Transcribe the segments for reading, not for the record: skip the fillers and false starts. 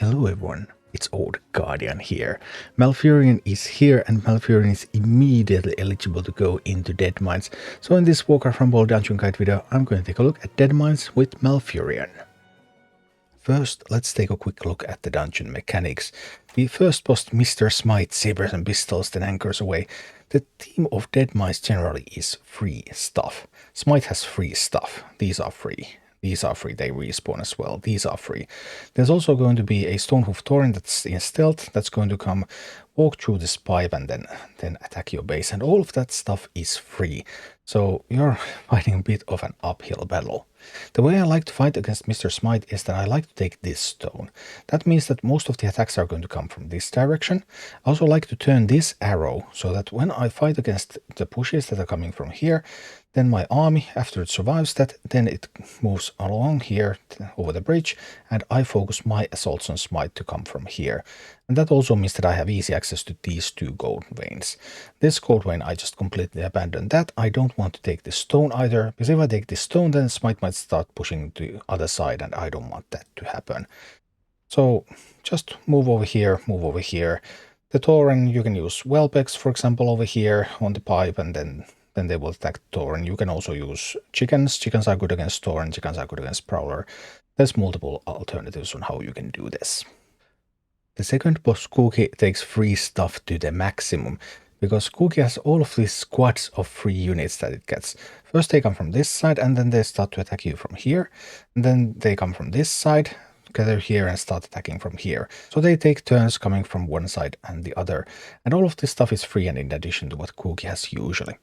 Hello everyone, it's Old Guardian here. Malfurion is here and Malfurion is immediately eligible to go into Deadmines. So in this Warcraft Rumble dungeon guide video, I'm going to take a look at Deadmines with Malfurion. First, let's take a quick look at the dungeon mechanics. The first boss, Mr. Smite, sabers and pistols, then anchors away. The theme of Deadmines generally is free stuff. Smite has free stuff. These are free. These are free, they respawn as well. These are free. There's also going to be a Stonehoof Torrent that's in stealth, that's going to come walk through this pipe and then attack your base. And all of that stuff is free. So you're fighting a bit of an uphill battle. The way I like to fight against Mr. Smite is that I like to take this stone. That means that most of the attacks are going to come from this direction. I also like to turn this arrow so that when I fight against the pushes that are coming from here, then my army, after it survives that, then it moves along here over the bridge, and I focus my assaults on Smite to come from here. And that also means that I have easy access to these two gold veins. This gold vein, I just completely abandoned that. I don't want to take this stone either, because if I take this stone, then Smite might start pushing to the other side, and I don't want that to happen. So just move over here, move over here. The Tauren, you can use Whelpex, for example, over here on the pipe, and then they will attack Tauren. You can also use chickens. Chickens are good against Tauren, chickens are good against Prowler. There's multiple alternatives on how you can do this. The second boss, Cookie, takes free stuff to the maximum, because Cookie has all of these squads of free units that it gets. First they come from this side, and then they start to attack you from here, and then they come from this side, gather here and start attacking from here. So they take turns coming from one side and the other, and all of this stuff is free and in addition to what Cookie has usually.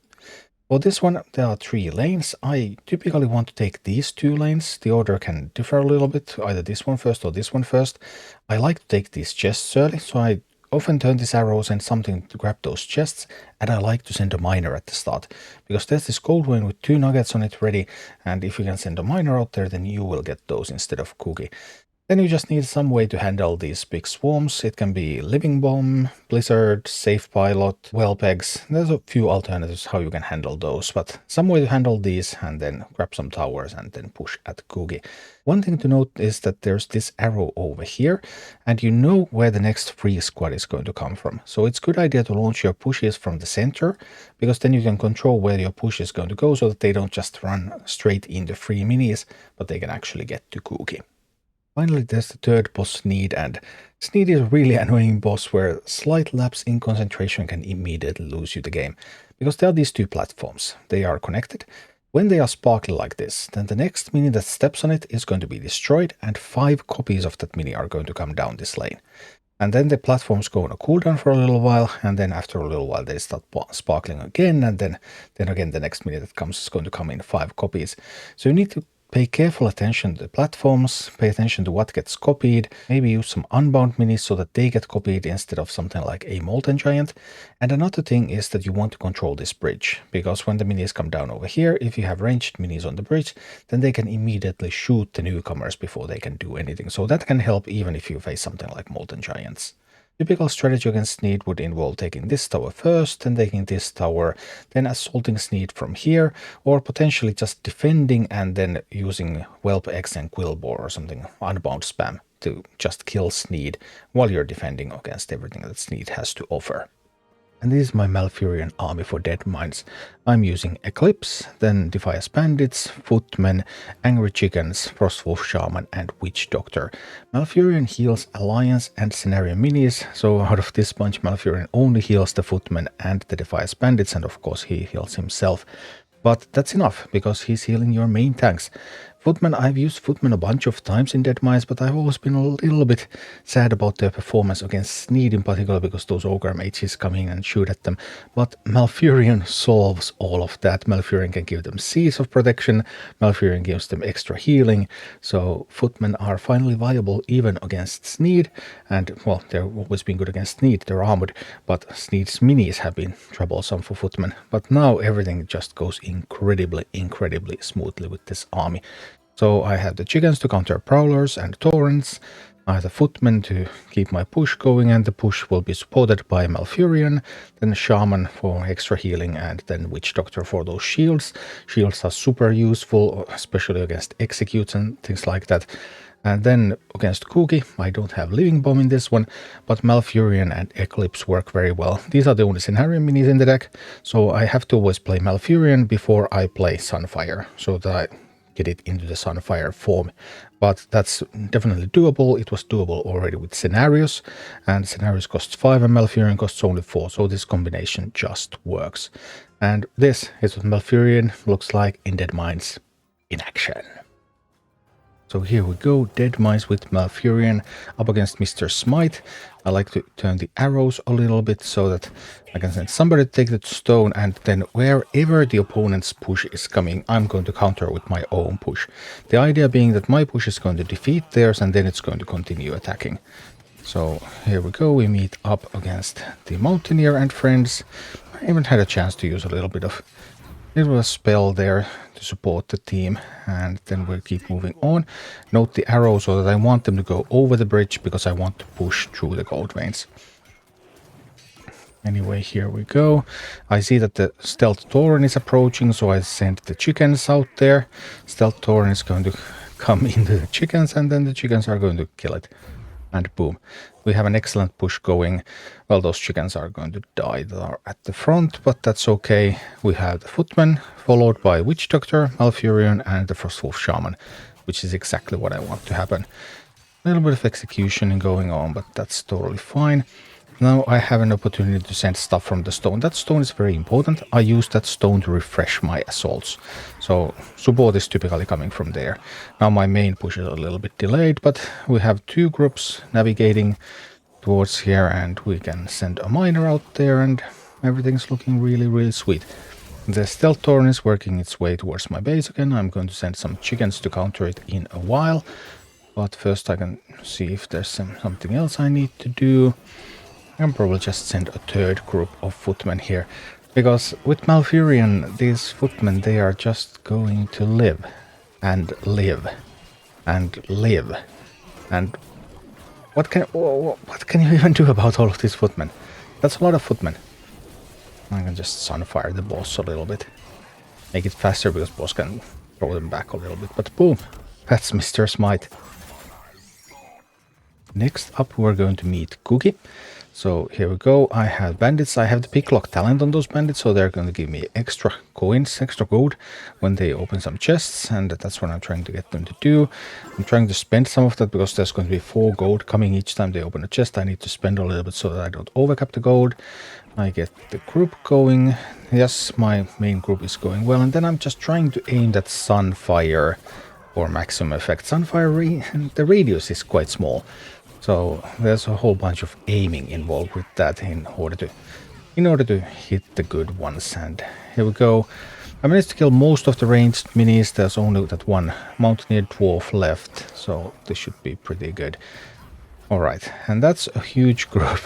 For this one, there are 3 lanes. I typically want to take these 2 lanes. The order can differ a little bit, either this one first or this one first. I like to take these chests early, so I often turn these arrows and something to grab those chests, and I like to send a miner at the start, because there's this gold vein with 2 nuggets on it ready, and if you can send a miner out there, then you will get those instead of Cookie. Then you just need some way to handle these big swarms. It can be Living Bomb, Blizzard, Safe Pilot, Whelpex. There's a few alternatives how you can handle those, but some way to handle these and then grab some towers and then push at Cookie. One thing to note is that there's this arrow over here, and you know where the next free squad is going to come from. So it's a good idea to launch your pushes from the center, because then you can control where your push is going to go so that they don't just run straight into free minis, but they can actually get to Cookie. Finally, there's the third boss, Sneed, and Sneed is a really annoying boss where slight lapse in concentration can immediately lose you the game, because there are these 2 platforms. They are connected. When they are sparkly like this, then the next mini that steps on it is going to be destroyed, and 5 copies of that mini are going to come down this lane. And then the platforms go on a cooldown for a little while, and then after a little while they start sparkling again, and then again the next mini that comes is going to come in 5 copies. So you need to pay careful attention to the platforms, pay attention to what gets copied, maybe use some unbound minis so that they get copied instead of something like a Molten Giant. And another thing is that you want to control this bridge, because when the minis come down over here, if you have ranged minis on the bridge, then they can immediately shoot the newcomers before they can do anything. So that can help even if you face something like Molten Giants. Typical strategy against Sneed would involve taking this tower first, then taking this tower, then assaulting Sneed from here, or potentially just defending and then using Whelpex and Quillbore or something, unbound spam, to just kill Sneed while you're defending against everything that Sneed has to offer. And this is my Malfurion army for Deadmines. I'm using Eclipse, then Defias Bandits, Footmen, Angry Chickens, Frostwolf Shaman, and Witch Doctor. Malfurion heals Alliance and Cenarion minis, so out of this bunch Malfurion only heals the Footmen and the Defias Bandits, and of course he heals himself. But that's enough, because he's healing your main tanks. Footmen, I've used Footmen a bunch of times in Deadmines, but I've always been a little bit sad about their performance against Sneed in particular, because those Ogre mages come in and shoot at them. But Malfurion solves all of that. Malfurion can give them Seas of Protection, Malfurion gives them extra healing, so Footmen are finally viable even against Sneed, and well, they've always been good against Sneed, they're armored, but Sneed's minis have been troublesome for Footmen. But now everything just goes incredibly smoothly with this army. So I have the chickens to counter prowlers and torrents, I have the footmen to keep my push going, and the push will be supported by Malfurion, then Shaman for extra healing, and then Witch Doctor for those shields. Shields are super useful, especially against executes and things like that. And then against Cookie, I don't have Living Bomb in this one, but Malfurion and Eclipse work very well. These are the only Cenarion minis in the deck, so I have to always play Malfurion before I play Sunfire, so that I get it into the Sunfire form. But that's definitely doable. It was doable already with Scenarios, and Scenarios costs 5 and Malfurion costs only 4, so this combination just works. And this is what Malfurion looks like in Deadmines in action. So here we go, Deadmines with Malfurion up against Mr. Smite. I like to turn the arrows a little bit so that I can send somebody to take the stone, and then wherever the opponent's push is coming, I'm going to counter with my own push. The idea being that my push is going to defeat theirs and then it's going to continue attacking. So here we go, we meet up against the Mountaineer and friends. I even had a chance to use a little bit of a spell there to support the team, and then we'll keep moving on. Note the arrow so that I want them to go over the bridge because I want to push through the gold veins. Anyway, here we go. I see that the Stealth Tauren is approaching, so I sent the chickens out there. Stealth Tauren is going to come into the chickens, and then the chickens are going to kill it. And boom, we have an excellent push going. Well, those chickens are going to die that are at the front, but that's okay. We have the Footman, followed by Witch Doctor, Malfurion, and the Frostwolf Shaman, which is exactly what I want to happen. A little bit of execution going on, but that's totally fine. Now I have an opportunity to send stuff from the stone. That stone is very important. I use that stone to refresh my assaults. So support is typically coming from there. Now my main push is a little bit delayed, but we have 2 groups navigating towards here, and we can send a miner out there, and everything's looking really, really sweet. The Stealth Tauren is working its way towards my base again. I'm going to send some chickens to counter it in a while. But first I can see if there's something else I need to do. I can probably just send a 3rd group of footmen here, because with Malfurion, these footmen, they are just going to live and live and live. And what can you even do about all of these footmen? That's a lot of footmen. I can just Sunfire the boss a little bit, make it faster because boss can throw them back a little bit. But boom, that's Mr. Smite. Next up, we're going to meet Cookie. So here we go, I have bandits, I have the picklock talent on those bandits, so they're going to give me extra coins, extra gold when they open some chests, and that's what I'm trying to get them to do. I'm trying to spend some of that because there's going to be 4 gold coming each time they open a chest. I need to spend a little bit so that I don't overcap the gold. I get the group going. Yes, my main group is going well, and then I'm just trying to aim that Sunfire for maximum effect. Sunfire, the radius is quite small. So there's a whole bunch of aiming involved with that in order to hit the good ones. And here we go. I managed to kill most of the ranged minis. There's only that one Mountaineer Dwarf left, so this should be pretty good. Alright, and that's a huge group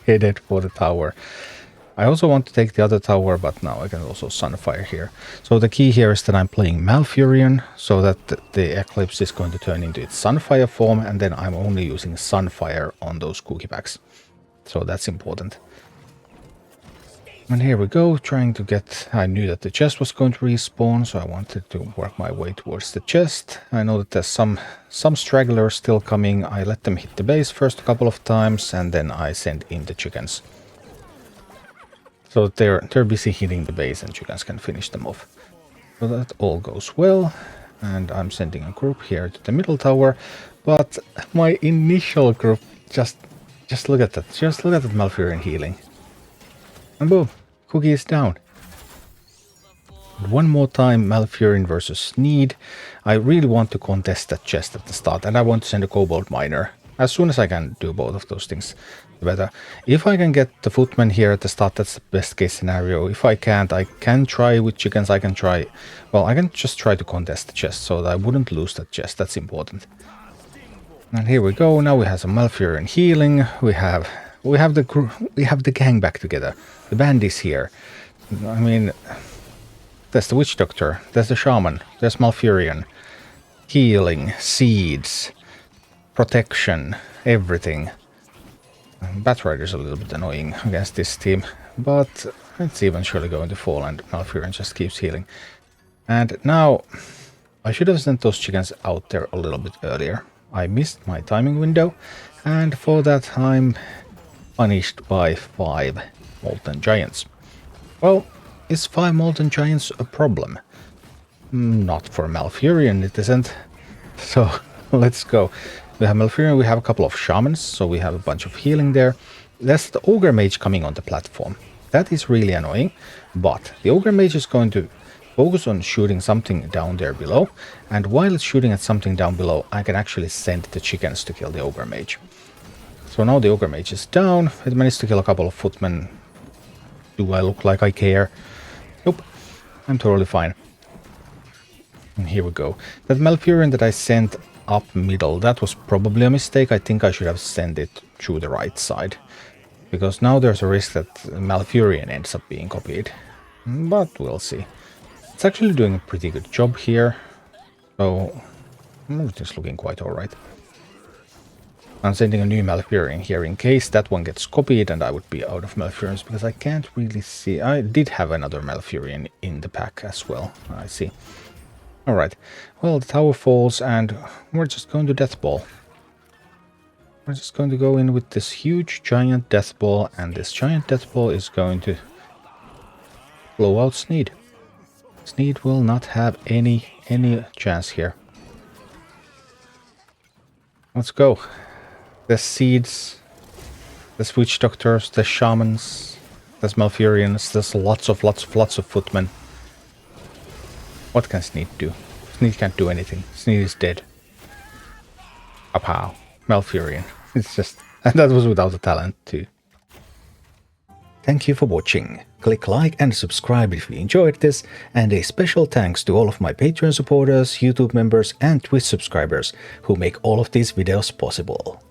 headed for the tower. I also want to take the other tower, but now I can also Sunfire here. So the key here is that I'm playing Malfurion, so that the Eclipse is going to turn into its Sunfire form, and then I'm only using Sunfire on those cookie packs. So that's important. And here we go, trying to get... I knew that the chest was going to respawn, so I wanted to work my way towards the chest. I know that there's some stragglers still coming. I let them hit the base first a couple of times, and then I send in the chickens. So they're busy hitting the base, and chickens can finish them off. So that all goes well, and I'm sending a group here to the middle tower. But my initial group, just look at that. Just look at that Malfurion healing. And boom, Cookie is down. And one more time, Malfurion versus Sneed. I really want to contest that chest at the start, and I want to send a Kobold Miner. As soon as I can do both of those things, the better. If I can get the footman here at the start, that's the best case scenario. If I can't, I can try with chickens. I can just try to contest the chest so that I wouldn't lose that chest. That's important. And here we go. Now we have some Malfurion healing. We have the gang back together. The band is here. I mean, there's the Witch Doctor. There's the Shaman. There's Malfurion. Healing, seeds, protection, everything. Batrider's a little bit annoying against this team, but it's eventually going to fall, and Malfurion just keeps healing. And now I should have sent those chickens out there a little bit earlier. I missed my timing window, and for that I'm punished by 5 Molten Giants. Well, is 5 Molten Giants a problem? Not for Malfurion, it isn't. So, let's go. We have Malfurion, we have a couple of Shamans, so we have a bunch of healing there. There's the Ogre Mage coming on the platform. That is really annoying, but the Ogre Mage is going to focus on shooting something down there below, and while it's shooting at something down below, I can actually send the chickens to kill the Ogre Mage. So now the Ogre Mage is down. It managed to kill a couple of footmen. Do I look like I care? Nope. I'm totally fine. And here we go. That Malfurion that I sent up middle, that was probably a mistake. I think I should have sent it through the right side. Because now there's a risk that Malfurion ends up being copied. But we'll see. It's actually doing a pretty good job here. So, everything's looking quite alright. I'm sending a new Malfurion here in case that one gets copied and I would be out of Malfurions, because I can't really see. I did have another Malfurion in the pack as well. I see. Alright. Well, the tower falls and we're just going to Death Ball. We're just going to go in with this huge giant Death Ball, and this giant Death Ball is going to blow out Sneed. Sneed will not have any chance here. Let's go. There's Seeds, there's Witch Doctors, there's Shamans, there's Malfurions, there's lots of footmen. What can Sneed do? Sneed can't do anything. Sneed is dead. Pow. Malfurion. It's just... And that was without a talent too. Thank you for watching. Click like and subscribe if you enjoyed this, and a special thanks to all of my Patreon supporters, YouTube members and Twitch subscribers who make all of these videos possible.